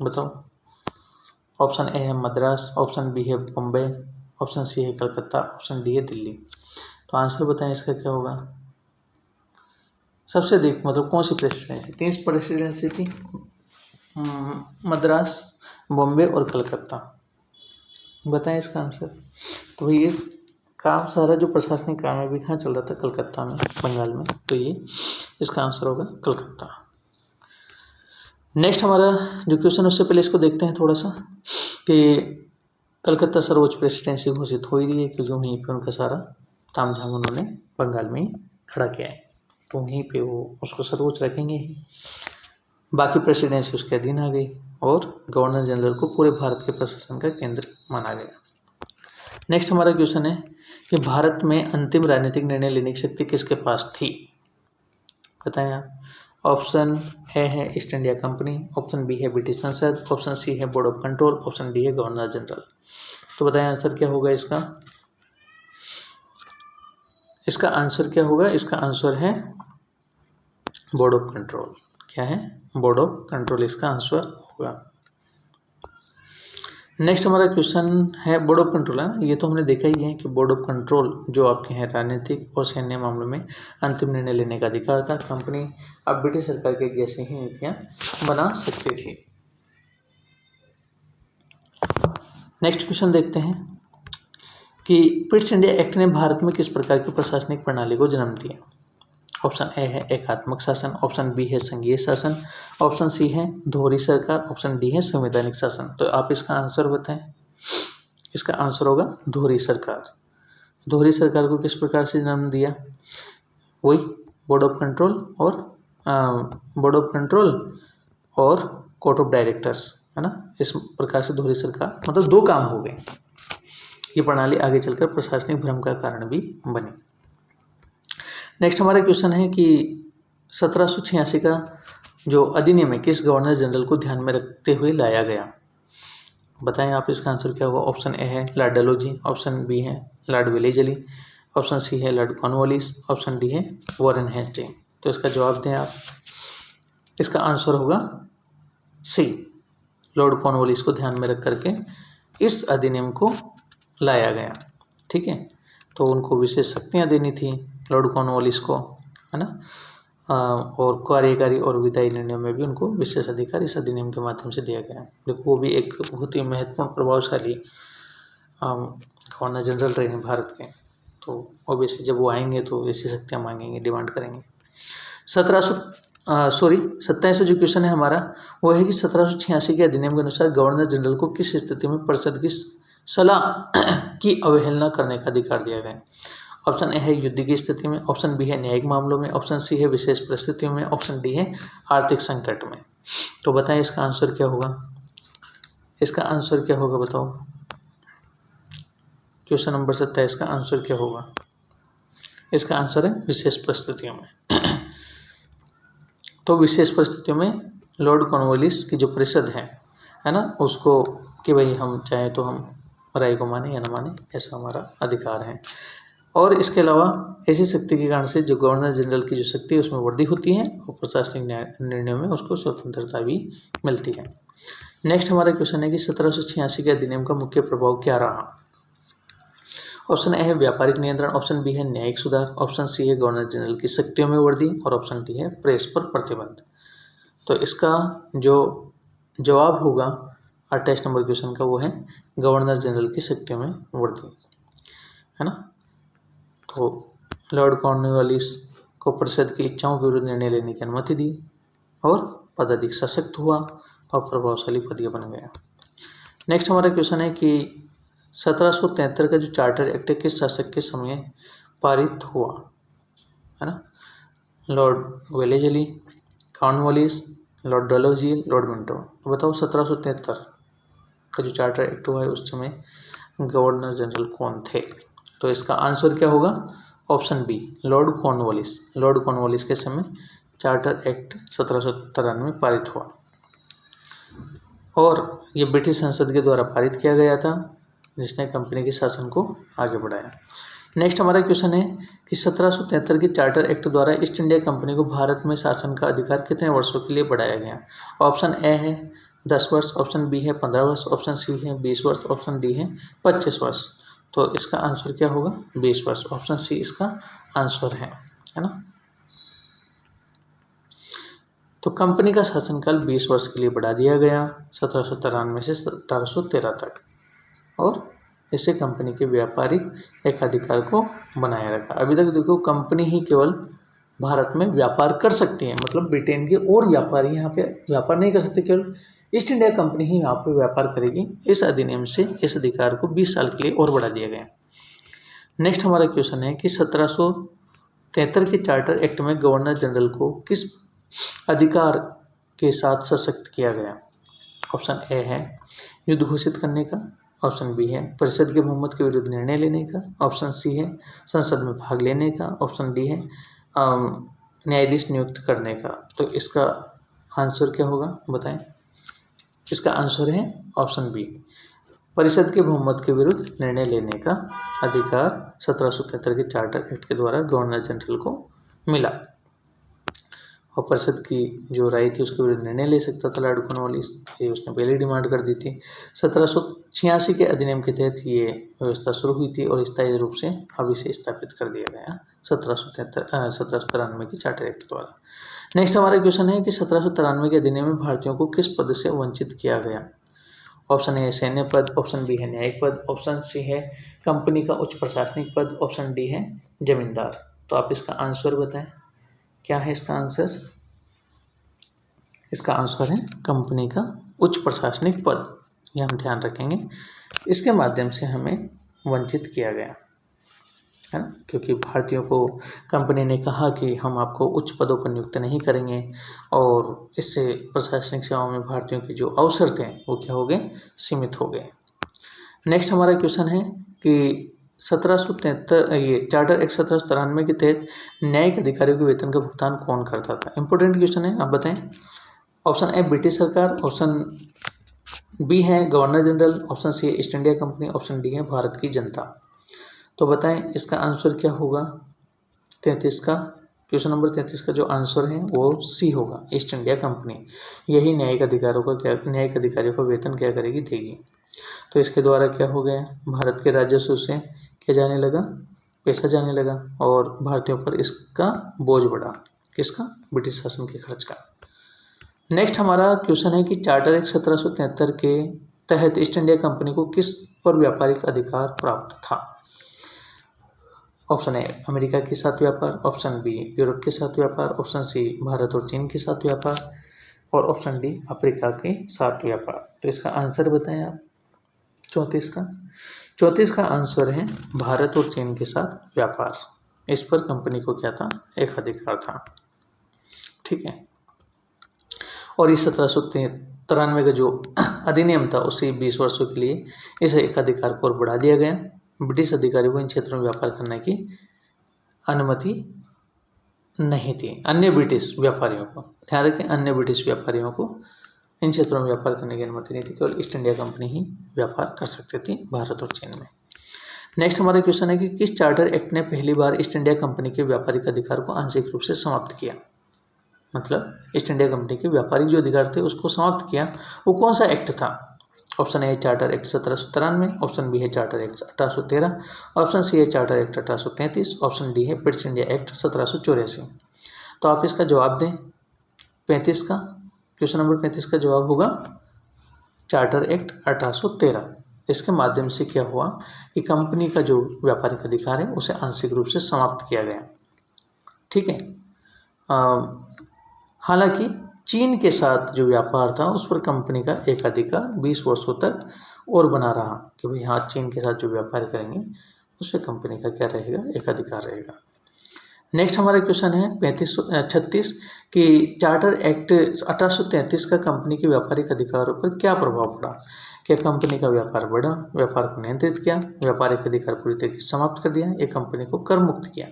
बताओ। ऑप्शन ए है मद्रास, ऑप्शन बी है बम्बई, ऑप्शन सी है कलकत्ता, ऑप्शन डी है दिल्ली। तो आंसर बताएं इसका क्या होगा। सबसे अधिक मतलब कौन सी प्रेसिडेंसी, 3 प्रेसिडेंसी थी, मद्रास, बॉम्बे और कलकत्ता। बताएं इसका आंसर। तो ये काम सारा जो प्रशासनिक काम है भी कहाँ चल रहा था, कलकत्ता में, बंगाल में। तो ये इसका आंसर होगा कलकत्ता। नेक्स्ट हमारा जो क्वेश्चन उससे पहले इसको देखते हैं थोड़ा सा कि कलकत्ता सर्वोच्च प्रेसिडेंसी घोषित हो ही रही है क्योंकि वहीं पे उनका सारा तामझाम उन्होंने बंगाल में ही खड़ा किया है, तो वहीं पे वो उसको सर्वोच्च रखेंगे ही। बाकी प्रेसिडेंसी उसके अधीन आ गई और गवर्नर जनरल को पूरे भारत के प्रशासन का केंद्र माना गया। नेक्स्ट हमारा क्वेश्चन है कि भारत में अंतिम राजनीतिक निर्णय लेने की शक्ति किसके पास थी, बताएं आप। ऑप्शन ए है East India Company, option B है ब्रिटिश संसद, ऑप्शन सी है board of control, option D है गवर्नर जनरल। तो बताएं आंसर क्या होगा इसका। इसका आंसर क्या होगा, इसका आंसर है बोर्ड ऑफ कंट्रोल। क्या है, बोर्ड ऑफ कंट्रोल इसका आंसर होगा। नेक्स्ट हमारा क्वेश्चन है बोर्ड ऑफ कंट्रोल, है ये तो हमने देखा ही है कि बोर्ड ऑफ कंट्रोल जो आपके हैं राजनीतिक और सैन्य मामलों में अंतिम निर्णय लेने का अधिकार था। कंपनी अब ब्रिटिश सरकार के जैसी ही नीतियां बना सकती थी। नेक्स्ट क्वेश्चन देखते हैं कि पिट्स इंडिया एक्ट ने भारत में किस प्रकार की प्रशासनिक प्रणाली को जन्म दिया। ऑप्शन ए है एकात्मक शासन, ऑप्शन बी है संघीय शासन, ऑप्शन सी है दोहरी सरकार, ऑप्शन डी है संवैधानिक शासन। तो आप इसका आंसर बताएं। इसका आंसर होगा दोहरी सरकार। दोहरी सरकार को किस प्रकार से जन्म दिया, वही बोर्ड ऑफ कंट्रोल और कोर्ट ऑफ डायरेक्टर्स, है ना। इस प्रकार से दोहरी सरकार मतलब 2 काम हो गए। ये प्रणाली आगे चलकर प्रशासनिक भ्रम का कारण भी बनी। नेक्स्ट हमारा क्वेश्चन है कि 1786 का जो अधिनियम है किस गवर्नर जनरल को ध्यान में रखते हुए लाया गया, बताएं आप इसका आंसर क्या होगा। ऑप्शन ए है लॉर्ड डलहौजी, ऑप्शन बी है लॉर्ड वेलेजली, ऑप्शन सी है लॉर्ड कॉर्नवालिस, ऑप्शन डी है वॉरेन हेस्टिंग। तो इसका जवाब दें आप। इसका आंसर होगा सी, लॉर्ड कॉर्नवालिस को ध्यान में रख करके इस अधिनियम को लाया गया। ठीक है, तो उनको विशेष शक्तियाँ देनी थी लॉर्ड कॉर्नवालिस को, है ना। और कार्यकारी और विधायी निर्णयों में भी उनको विशेष अधिकार इस अधिनियम के माध्यम से दिया गया है। देखो वो भी एक बहुत ही महत्वपूर्ण प्रभावशाली गवर्नर जनरल रहे हैं भारत के, तो ऑब्वियसली जब वो आएंगे तो ऐसी शक्तियाँ मांगेंगे, डिमांड करेंगे। 2700 जो क्वेश्चन है हमारा वो है कि 1786 के अधिनियम के अनुसार गवर्नर जनरल को किस स्थिति में परिषद की सलाह की अवहेलना करने का अधिकार दिया गया। ऑप्शन ए है युद्ध की स्थिति में, ऑप्शन बी है न्यायिक मामलों में, ऑप्शन सी है विशेष परिस्थितियों में, ऑप्शन डी है आर्थिक संकट में। तो बताएं इसका आंसर क्या होगा। इसका आंसर क्या होगा बताओ। क्वेश्चन नंबर 27 का आंसर क्या होगा। इसका आंसर है विशेष परिस्थितियों में। तो विशेष परिस्थितियों में लॉर्ड कॉर्नवालिस की जो परिषद है ना, उसको कि भाई हम चाहें तो हम राय को माने या न माने, ऐसा हमारा अधिकार है। और इसके अलावा ऐसी शक्ति के कारण से जो गवर्नर जनरल की जो शक्ति है उसमें वृद्धि होती है और प्रशासनिक निर्णयों में उसको स्वतंत्रता भी मिलती है। नेक्स्ट हमारा क्वेश्चन है कि 1786 के अधिनियम का मुख्य प्रभाव क्या रहा। ऑप्शन ए है व्यापारिक नियंत्रण, ऑप्शन बी है न्यायिक सुधार, ऑप्शन सी है गवर्नर जनरल की शक्तियों में वृद्धि और ऑप्शन डी है प्रेस पर प्रतिबंध। तो इसका जो जवाब होगा 28 नंबर क्वेश्चन का वो है गवर्नर जनरल की शक्तियों में वृद्धि, है ना। तो लॉर्ड कॉर्नवालिस को परिषद की इच्छाओं के विरुद्ध निर्णय लेने की अनुमति दी और पद अधिक सशक्त हुआ और प्रभावशाली पद बन गया। नेक्स्ट हमारा क्वेश्चन है कि 1773 का जो चार्टर एक्ट किस शासक के समय पारित हुआ, है ना। Lord Wellesley, Cornwallis, Lord Dalhousie, Lord Minto. तो बताओ 1773 का जो चार्टर एक्ट हुआ है उस समय गवर्नर जनरल कौन थे? तो इसका आंसर क्या होगा? Option B, Lord Cornwallis. Lord Cornwallis के समय चार्टर एक्ट 1793 पारित हुआ और ये ब्रिटिश संसद के द्वारा पारित किया गया था, जिसने कंपनी के शासन को आगे बढ़ाया। नेक्स्ट हमारा क्वेश्चन है कि 1773 के चार्टर एक्ट द्वारा ईस्ट इंडिया कंपनी को भारत में शासन का अधिकार कितने वर्षों के लिए बढ़ाया गया? ऑप्शन ए है 10 वर्ष, ऑप्शन बी है 15 वर्ष, ऑप्शन सी है 20 वर्ष, ऑप्शन डी है 25 वर्ष। तो इसका आंसर क्या होगा? 20 वर्ष। ऑप्शन सी इसका आंसर है ना। तो कंपनी का शासनकाल 20 वर्ष के लिए बढ़ा दिया गया 1793 से 1813 तक और इससे कंपनी के व्यापारिक एकाधिकार को बनाए रखा। अभी तक देखो कंपनी ही केवल भारत में व्यापार कर सकती है, मतलब ब्रिटेन के और व्यापारी यहाँ पे व्यापार नहीं कर सकते, केवल ईस्ट इंडिया कंपनी ही यहाँ पे व्यापार करेगी। इस अधिनियम से इस अधिकार को 20 साल के लिए और बढ़ा दिया गया। नेक्स्ट हमारा क्वेश्चन है कि 1773 के चार्टर एक्ट में गवर्नर जनरल को किस अधिकार के साथ सशक्त किया गया? ऑप्शन ए है युद्ध घोषित करने का, ऑप्शन बी है परिषद के बहुमत के विरुद्ध निर्णय लेने का, ऑप्शन सी है संसद में भाग लेने का, ऑप्शन डी है न्यायाधीश नियुक्त करने का। तो इसका आंसर क्या होगा बताएं? इसका आंसर है ऑप्शन बी, परिषद के बहुमत के विरुद्ध निर्णय लेने का अधिकार 1773 के चार्टर एक्ट के द्वारा गवर्नर जनरल को मिला और परिषद की जो राय थी उसके विरुद्ध निर्णय ले सकता था लॉर्ड कॉर्नवालिस, ये उसने पहले डिमांड कर दी थी। 1786 के अधिनियम के तहत ये व्यवस्था शुरू हुई थी और स्थायी रूप से अब इसे स्थापित कर दिया गया 1793 के चार्टर एक्ट द्वारा। नेक्स्ट हमारा क्वेश्चन है कि 1793 के अधिनियम में भारतीयों को किस पद से वंचित किया गया? ऑप्शन ए सैन्य पद, ऑप्शन बी है न्यायिक पद, ऑप्शन सी है कंपनी का उच्च प्रशासनिक पद, ऑप्शन डी है जमींदार। तो आप इसका आंसर बताएं, क्या है इसका आंसर? इसका आंसर है कंपनी का उच्च प्रशासनिक पद। ये हम ध्यान रखेंगे, इसके माध्यम से हमें वंचित किया गया है ना, क्योंकि भारतीयों को कंपनी ने कहा कि हम आपको उच्च पदों पर नियुक्त नहीं करेंगे और इससे प्रशासनिक सेवाओं में भारतीयों के जो अवसर थे वो क्या हो गए? सीमित हो गए। नेक्स्ट हमारा क्वेश्चन है कि 1773 ये चार्टर एक्ट 1793 के तहत न्यायिक अधिकारियों के वेतन का भुगतान कौन करता था? इंपॉर्टेंट क्वेश्चन है, आप बताएं। ऑप्शन ए ब्रिटिश सरकार, ऑप्शन बी है governor general, option C East India Company, option D है भारत की जनता। तो बताएं इसका आंसर क्या होगा? 33 का क्वेश्चन नंबर 33 का जो आंसर है वो सी होगा, ईस्ट इंडिया कंपनी। यही न्यायिक अधिकारियों का वेतन क्या करेगी? देगी। तो इसके द्वारा क्या हो गया? भारत के राजस्व से क्या जाने लगा? पैसा जाने लगा और भारतीयों पर इसका बोझ बढ़ा। किसका? ब्रिटिश शासन के खर्च का। नेक्स्ट हमारा क्वेश्चन है कि चार्टर एक्ट 1773 के तहत ईस्ट इंडिया कंपनी को किस पर व्यापारिक अधिकार प्राप्त था? ऑप्शन ए अमेरिका के साथ व्यापार, ऑप्शन बी यूरोप के साथ व्यापार, ऑप्शन सी भारत और चीन के साथ व्यापार और ऑप्शन डी अफ्रीका के साथ व्यापार। तो इसका आंसर बताएं आप 34 का आंसर है भारत और चीन के साथ व्यापार। इस पर कंपनी को क्या था? एक अधिकार था। ठीक है, और इस 1793 का जो अधिनियम था उसे 20 वर्षों के लिए इस एकाधिकार को और बढ़ा दिया गया। ब्रिटिश अधिकारियों को इन क्षेत्रों में व्यापार करने की अनुमति नहीं थी। अन्य ब्रिटिश व्यापारियों को, ध्यान रखें, अन्य ब्रिटिश व्यापारियों को इन क्षेत्रों में व्यापार करने की अनुमति नहीं थी, केवल ईस्ट इंडिया कंपनी ही व्यापार कर सकती थी भारत और चीन में। नेक्स्ट हमारा क्वेश्चन है कि किस चार्टर एक्ट ने पहली बार ईस्ट इंडिया कंपनी के व्यापारिक अधिकार को आंशिक रूप से समाप्त किया? मतलब ईस्ट इंडिया कंपनी के व्यापारिक जो अधिकार थे उसको समाप्त किया, वो कौन सा एक्ट था? Option A charter act 1793, option B है चार्टर एक्ट 1813, ऑप्शन सी है चार्टर एक्ट 1833, ऑप्शन डी है ब्रिटिश इंडिया एक्ट 1784। तो आप इसका जवाब दें। 35 का क्वेश्चन नंबर 35 का जवाब होगा चार्टर एक्ट 1813। इसके माध्यम से क्या हुआ कि कंपनी का जो व्यापारिक अधिकार है उसे आंशिक रूप से समाप्त किया गया। ठीक है, हालांकि चीन के साथ जो व्यापार था उस पर कंपनी का एकाधिकार 20 वर्षों तक और बना रहा कि भाई हाँ, चीन के साथ जो व्यापार करेंगे उस पर कंपनी का क्या रहेगा? एकाधिकार रहेगा। नेक्स्ट हमारा क्वेश्चन है 36 कि चार्टर एक्ट 1833 का कंपनी के व्यापारिक अधिकारों पर क्या प्रभाव पड़ा? क्या कंपनी का व्यापार बढ़ा, व्यापार को नियंत्रित किया, व्यापारिक अधिकार पूरी तरीके से समाप्त कर दिया, या कंपनी को कर मुक्त किया।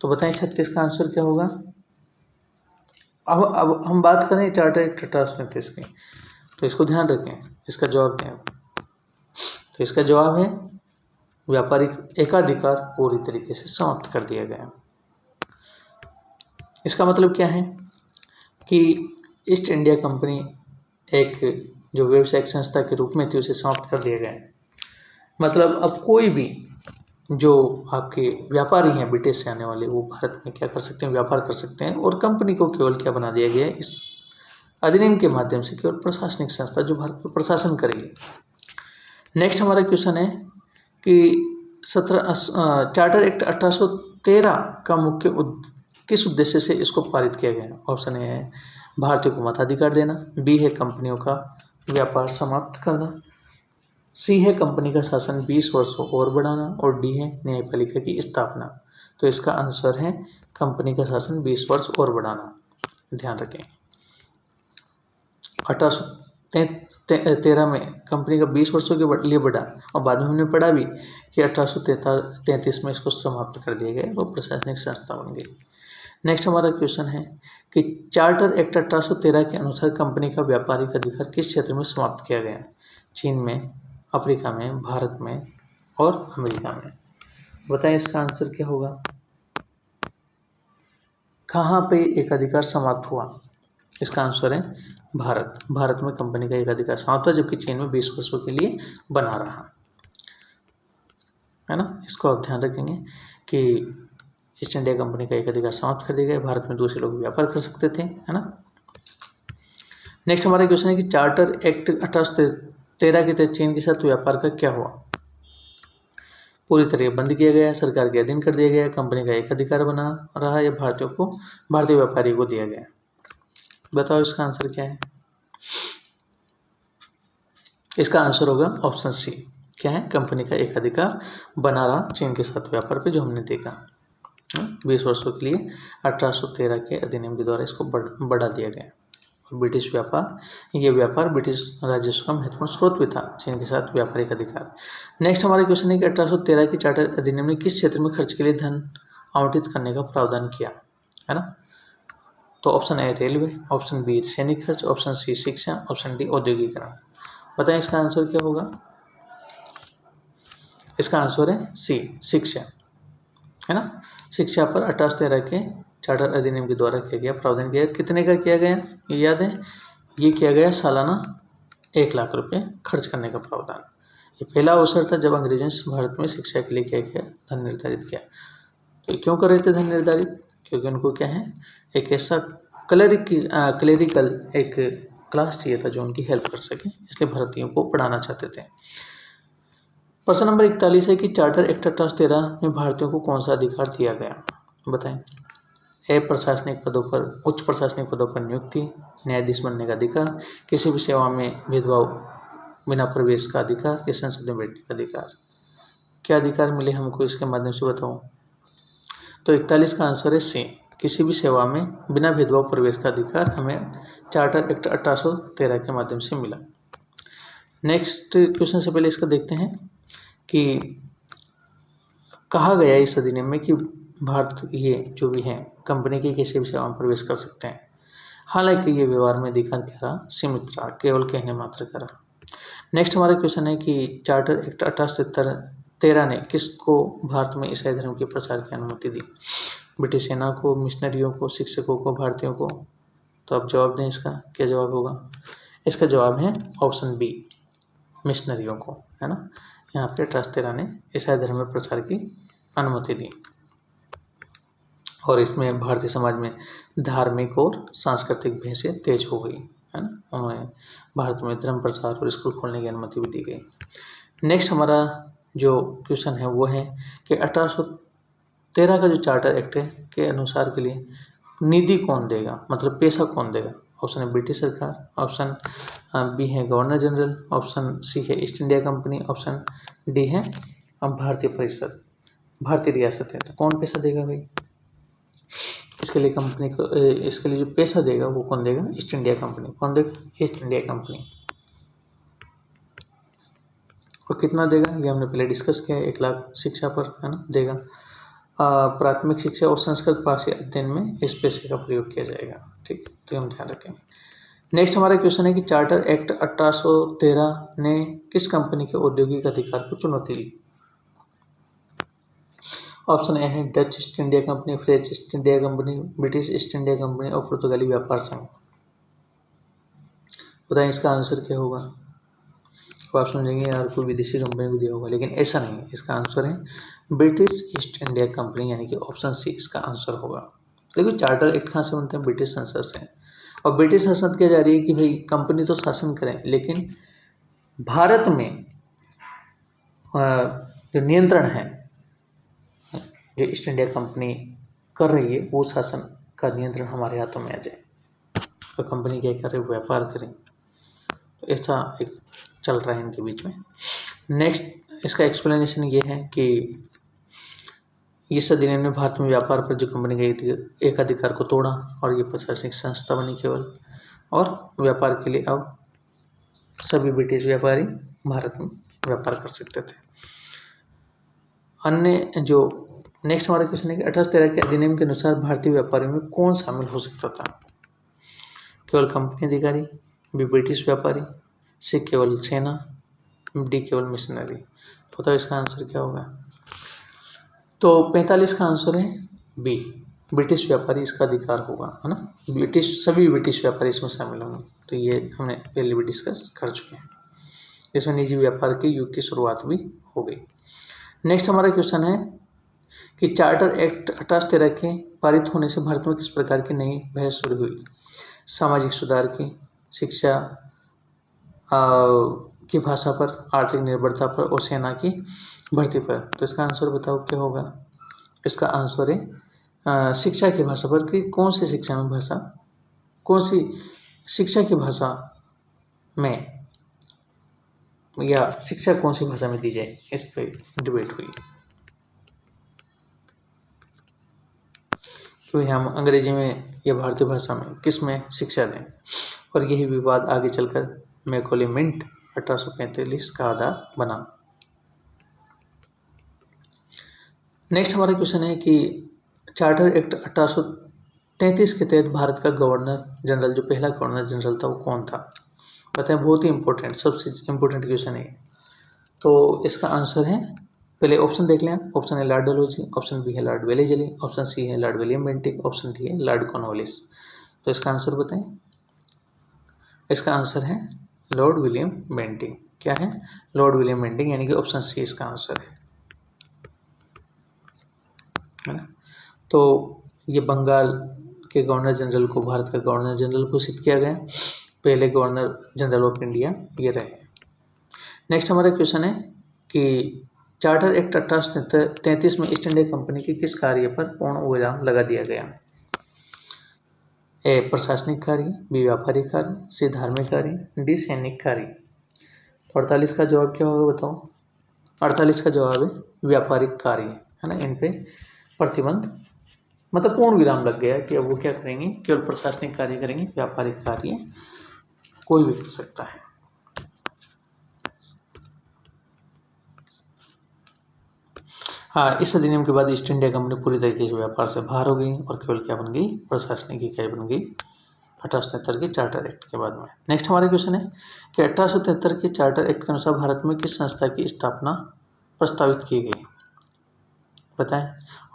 तो बताएं 36 का आंसर क्या होगा। अब हम बात करें चार्टर एक्ट 1837 की, तो इसको ध्यान रखें, इसका जवाब क्या है। तो इसका जवाब है व्यापारिक एकाधिकार पूरी तरीके से समाप्त कर दिया गया। इसका मतलब क्या है कि ईस्ट इंडिया कंपनी एक जो व्यावसायिक संस्था के रूप में थी उसे समाप्त कर दिया गया है। मतलब अब कोई भी जो आपके व्यापारी हैं ब्रिटिश से आने वाले, वो भारत में क्या कर सकते हैं, व्यापार कर सकते हैं। और कंपनी को केवल क्या बना दिया गया है इस अधिनियम के माध्यम से, केवल प्रशासनिक संस्था जो भारत में प्रशासन करेगी। नेक्स्ट हमारा क्वेश्चन है कि चार्टर एक्ट 1813 का मुख्य किस उद्देश्य से इसको पारित किया गया। ऑप्शन ए है भारतीयों को मताधिकार देना, बी है कंपनियों का व्यापार समाप्त करना, सी है कंपनी का शासन 20 वर्षों और बढ़ाना, और डी है न्यायपालिका की स्थापना। तो इसका आंसर है कंपनी का शासन 20 वर्ष और बढ़ाना। ध्यान रखें 1813 में कंपनी का 20 वर्षों के लिए बढ़ा, और बाद में हमने पढ़ा भी कि 1833 में इसको समाप्त कर दिया गया, वो प्रशासनिक संस्था बन गई। नेक्स्ट हमारा क्वेश्चन है कि चार्टर एक्ट 1813 के अनुसार कंपनी का व्यापारिक अधिकार किस क्षेत्र में समाप्त किया गया। चीन में, अफ्रीका में, भारत में और अमेरिका में। बताएं इसका आंसर क्या होगा। कहाँ पे एकाधिकार समाप्त हुआ। इसका आंसर है भारत। भारत में कंपनी का एकाधिकार समाप्त हुआ, जबकि चीन में 20 वर्षों के लिए बना रहा, है ना। इसको आप ध्यान रखेंगे कि ईस्ट इंडिया कंपनी का एकाधिकार समाप्त कर दिया गया, भारत में दूसरे लोग व्यापार कर सकते थे, है ना। नेक्स्ट हमारा क्वेश्चन है कि चार्टर एक्ट 1813 के तहत चीन के साथ व्यापार का क्या हुआ। पूरी तरह बंद किया गया, सरकार के अधीन कर दिया गया, कंपनी का एकाधिकार बना रहा, या भारतीय व्यापारी को दिया गया। बताओ इसका आंसर क्या है। इसका आंसर होगा ऑप्शन सी। क्या है, कंपनी का एकाधिकार बना रहा चीन के साथ व्यापार पे, जो हमने देखा 20 वर्षों के लिए 1813 के अधिनियम के द्वारा इसको बढ़ा दिया गया। और ब्रिटिश व्यापार ब्रिटिश राजस्व का महत्वपूर्ण स्रोत भी था चीन के साथ व्यापारिक अधिकार। नेक्स्ट हमारा क्वेश्चन है कि 1813 की चार्टर अधिनियम ने किस क्षेत्र में खर्च के लिए धन आवंटित करने का प्रावधान किया, है ना। तो option A railway, option B सैनिक खर्च, ऑप्शन सी शिक्षा, ऑप्शन डी औद्योगिकरण। बताएं इसका आंसर क्या होगा। इसका आंसर है सी शिक्षा, है ना। शिक्षा पर 1813 के चार्टर अधिनियम के द्वारा किया गया प्रावधान किया। कितने का किया गया ये याद है, ये किया गया सालाना 1 लाख रुपए खर्च करने का प्रावधान। ये पहला अवसर था जब अंग्रेजों ने भारत में शिक्षा के लिए क्या किया, धन निर्धारित किया। तो क्यों कर रहे थे धन निर्धारित, क्योंकि उनको क्या है, एक ऐसा क्लेरिकल एक क्लास चाहिए था जो उनकी हेल्प कर सके, इसलिए भारतीयों को पढ़ाना चाहते थे। प्रश्न नंबर 41 है कि चार्टर एक्ट 1813 में भारतीयों को कौन सा अधिकार दिया गया। बताएं। ए प्रशासनिक पदों पर, उच्च प्रशासनिक पदों पर नियुक्ति, न्यायाधीश बनने का अधिकार, किसी भी सेवा में भेदभाव बिना प्रवेश का अधिकार, या संसद में बैठने का अधिकार। क्या अधिकार मिले हमको, इसके माध्यम से बताऊं। तो 41 का आंसर है सी, किसी भी सेवा में बिना भेदभाव प्रवेश का अधिकार हमें चार्टर एक्ट 1813 के माध्यम से मिला। नेक्स्ट क्वेश्चन से पहले इसका देखते हैं कि कहा गया इस अधिनियम में कि भारत ये जो भी है कंपनी की किसी भी सेवा में प्रवेश कर सकते हैं। हालांकि ये व्यवहार में अधिकार क्या रहा, सीमित रहा, केवल कहने मात्र का रहा। नेक्स्ट हमारा क्वेश्चन है कि चार्टर एक्ट 1813 ने किसको भारत में ईसाई धर्म के प्रचार की अनुमति दी। ब्रिटिश सेना को, मिशनरियों को, शिक्षकों को, भारतीयों को। तो आप जवाब दें, इसका क्या जवाब होगा। इसका जवाब है ऑप्शन बी, मिशनरियों को, है ना। यहाँ पे 1813 ने ईसाई धर्म में प्रचार की अनुमति दी, और इसमें भारतीय समाज में धार्मिक और सांस्कृतिक भेसें तेज हो गई, है ना। उन्हें भारत में धर्म प्रचार और स्कूल खोलने की अनुमति भी दी गई। नेक्स्ट हमारा जो क्वेश्चन है वो है कि 1813 का जो चार्टर एक्ट है के अनुसार के लिए निधि कौन देगा, मतलब पैसा कौन देगा। ऑप्शन है ब्रिटिश सरकार, ऑप्शन बी है गवर्नर जनरल, ऑप्शन सी है East India Company, option D है भारतीय परिषद, भारतीय रियासत है। तो कौन पैसा देगा भाई, इसके लिए कंपनी को, इसके लिए जो पैसा देगा वो कौन देगा, ईस्ट इंडिया कंपनी। कौन देगा, ईस्ट इंडिया कंपनी। और कितना देगा ये हमने पहले डिस्कस किया है, 1 लाख शिक्षा पर, है ना, देगा। प्राथमिक शिक्षा और संस्कृत भाषा अध्ययन में इस पैसे का प्रयोग किया जाएगा। ठीक, तो हम ध्यान रखेंगे। नेक्स्ट हमारा क्वेश्चन है कि चार्टर एक्ट 1813 ने किस कंपनी के औद्योगिक अधिकार को चुनौती दी? ऑप्शन ए है Dutch east India company, French east India company, British east India company और पुर्तगाली व्यापार संघ। बताएं इसका आंसर क्या होगा? आप समझेंगे यार कोई विदेशी कंपनी को दिया होगा, लेकिन ऐसा नहीं है। इसका आंसर है ब्रिटिश ईस्ट इंडिया कंपनी, यानी कि ऑप्शन सी इसका आंसर होगा। देखो चार्टर एक्ट कहाँ से बनते हैं? ब्रिटिश संसद से। और ब्रिटिश संसद क्या जा रही है कि भाई कंपनी तो शासन करें, लेकिन भारत में जो नियंत्रण है, जो ईस्ट इंडिया कंपनी कर रही है, वो शासन का नियंत्रण हमारे हाथों में आ जाए, तो कंपनी क्या करे? व्यापार करें। तो ऐसा एक चल रहा है इनके बीच में। नेक्स्ट इसका एक्सप्लेनेशन ये है कि इस अधिनियम ने भारत में व्यापार पर जो कंपनी गई थी एक अधिकार को तोड़ा और ये प्रशासनिक संस्था बनी केवल, और व्यापार के लिए अब सभी ब्रिटिश व्यापारी भारत में व्यापार कर सकते थे। अन्य जो नेक्स्ट हमारा क्वेश्चन है कि 1813 के अधिनियम के अनुसार भारतीय व्यापारियों में कौन शामिल हो सकता था? केवल कंपनी अधिकारी, बी ब्रिटिश व्यापारी, सी केवल सेना, डी केवल मिशनरी। बताओ इसका आंसर क्या होगा? तो 45 का आंसर है बी, ब्रिटिश व्यापारी इसका अधिकार होगा, है ना। सभी ब्रिटिश व्यापारी इसमें शामिल होंगे। तो ये हमने पहले भी डिस्कस कर चुके हैं। इसमें निजी व्यापार के युग की शुरुआत भी हो गई। नेक्स्ट हमारा क्वेश्चन है कि चार्टर एक्ट 1813 के पारित होने से भारत में किस प्रकार की नई बहस शुरू हुई? सामाजिक सुधार की, शिक्षा की भाषा पर, आर्थिक निर्भरता पर और सेना की भर्ती पर। तो इसका आंसर बताओ क्या होगा? इसका आंसर है शिक्षा की भाषा पर, कि कौन सी शिक्षा में भाषा, कौन सी शिक्षा की भाषा में, या शिक्षा कौन सी भाषा में दी जाए, इस पर डिबेट हुई। तो हम अंग्रेजी में या भारतीय भाषा में किस में शिक्षा दें, और यही विवाद आगे चलकर मैकॉले मिंट 1845 का आधार बना। नेक्स्ट हमारा क्वेश्चन है कि चार्टर एक्ट 1833 के तहत भारत का गवर्नर जनरल, जो पहला गवर्नर जनरल था, वो कौन था? बताएं, बहुत ही इंपॉर्टेंट, सबसे इंपॉर्टेंट क्वेश्चन है। तो इसका आंसर है, पहले ऑप्शन देख लें। ऑप्शन है लॉर्ड डलहौजी, ऑप्शन बी है लॉर्ड वेलेजली, ऑप्शन सी है Lord William Bentinck, option D है लॉर्ड कॉर्नवालिस। तो इसका आंसर बताएं। इसका आंसर है लॉर्ड विलियम बेंटिक। क्या है? लॉर्ड विलियम बेंटिक, यानी कि ऑप्शन सी इसका आंसर है ना। तो ये बंगाल के गवर्नर जनरल को भारत का गवर्नर जनरल घोषित किया गया, पहले गवर्नर जनरल ऑफ इंडिया ये रहे। नेक्स्ट हमारा क्वेश्चन है कि चार्टर एक्ट 1833 में ईस्ट इंडिया कंपनी के किस कार्य पर पूर्ण विराम लगा दिया गया? ए प्रशासनिक कार्य, बी व्यापारिक कार्य, सी धार्मिक कार्य, डी सैनिक कार्य। 48 का जवाब क्या होगा बताओ? 48 का जवाब है व्यापारिक कार्य, है ना। इन पे प्रतिबंध, मतलब पूर्ण विराम लग गया कि अब वो क्या करेंगे? केवल प्रशासनिक कार्य करेंगे, व्यापारिक कार्य कोई भी कर सकता है। हाँ, इस अधिनियम के बाद ईस्ट इंडिया कंपनी पूरी तरीके से व्यापार से बाहर हो गई और केवल क्या बन गई? प्रशासनिक इकाई बन गई 1873 के चार्टर एक्ट के बाद में। नेक्स्ट हमारा क्वेश्चन है कि 1873 के चार्टर एक्ट के अनुसार भारत में किस संस्था की स्थापना प्रस्तावित की गई? बताएं।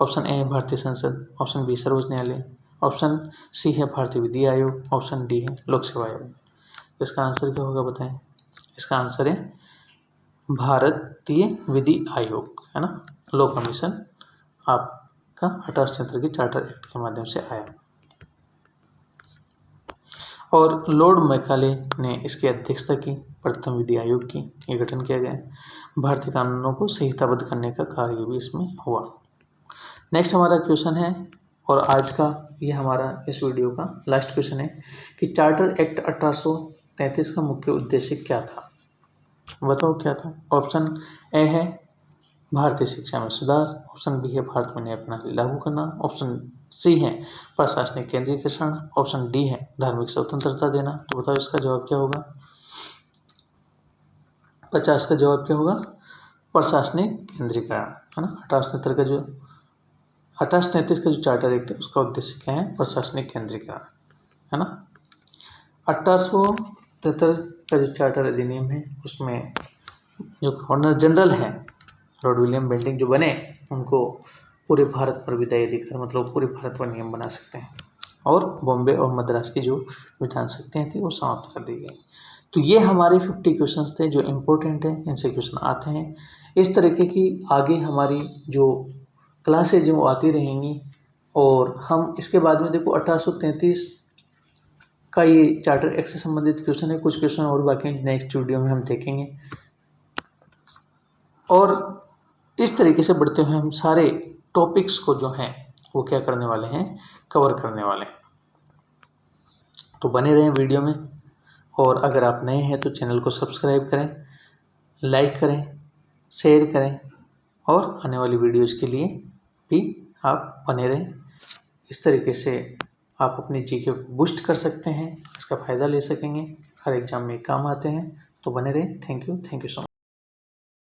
ऑप्शन ए है भारतीय संसद, ऑप्शन बी सर्वोच्च न्यायालय, ऑप्शन सी है भारतीय विधि आयोग, ऑप्शन डी है लोक सेवा आयोग। इसका आंसर क्या होगा बताएं? इसका आंसर है भारतीय विधि आयोग, है ना। लॉ कमीशन आपका 1873 के चार्टर एक्ट के माध्यम से आया, और लॉर्ड मैकाले ने इसकी अध्यक्षता की। प्रथम विधि आयोग की ये गठन किया गया। भारतीय कानूनों को संहिताबद्ध करने का कार्य भी इसमें हुआ। नेक्स्ट हमारा क्वेश्चन है, और आज का ये हमारा इस वीडियो का लास्ट क्वेश्चन है कि चार्टर एक्ट 1833 का मुख्य उद्देश्य क्या था? बताओ क्या था? ऑप्शन ए है भारतीय शिक्षा में सुधार, ऑप्शन बी है भारत में नया प्रणाली लागू करना, ऑप्शन सी है प्रशासनिक केंद्रीकरण, ऑप्शन डी है धार्मिक स्वतंत्रता देना। तो बताओ इसका जवाब क्या होगा? 50 का जवाब क्या होगा? प्रशासनिक केंद्रीकरण, है ना। 1833 का जो चार्टर एक्ट है उसका उद्देश्य क्या है? प्रशासनिक केंद्रीकरण, है ना। 1873 का जो चार्टर अधिनियम है उसमें जो गवर्नर जनरल हैं लॉर्ड विलियम बेंटिंक जो बने, उनको पूरे भारत पर विधायी अधिकार, मतलब पूरे भारत पर नियम बना सकते हैं, और बॉम्बे और मद्रास की जो विधान शक्तियाँ थी वो समाप्त कर दी गई। तो ये हमारे 50 क्वेश्चंस थे जो इम्पोर्टेंट हैं, इनसे क्वेश्चन आते हैं। इस तरीके की आगे हमारी जो क्लासेज हैं वो आती रहेंगी, और हम इसके बाद में देखो 1833 का ये चार्टर एक्ट से संबंधित क्वेश्चन है, कुछ क्वेश्चन और बाकी नेक्स्ट वीडियो में हम देखेंगे। और इस तरीके से बढ़ते हुए हम सारे टॉपिक्स को जो हैं वो क्या करने वाले हैं? कवर करने वाले हैं। तो बने रहें वीडियो में, और अगर आप नए हैं तो चैनल को सब्सक्राइब करें, लाइक करें, शेयर करें, और आने वाली वीडियोज़ के लिए भी आप बने रहें। इस तरीके से आप अपनी जीके को बूस्ट कर सकते हैं, इसका फ़ायदा ले सकेंगे, हर एग्ज़ाम में काम आते हैं। तो बने रहें। Thank you so much.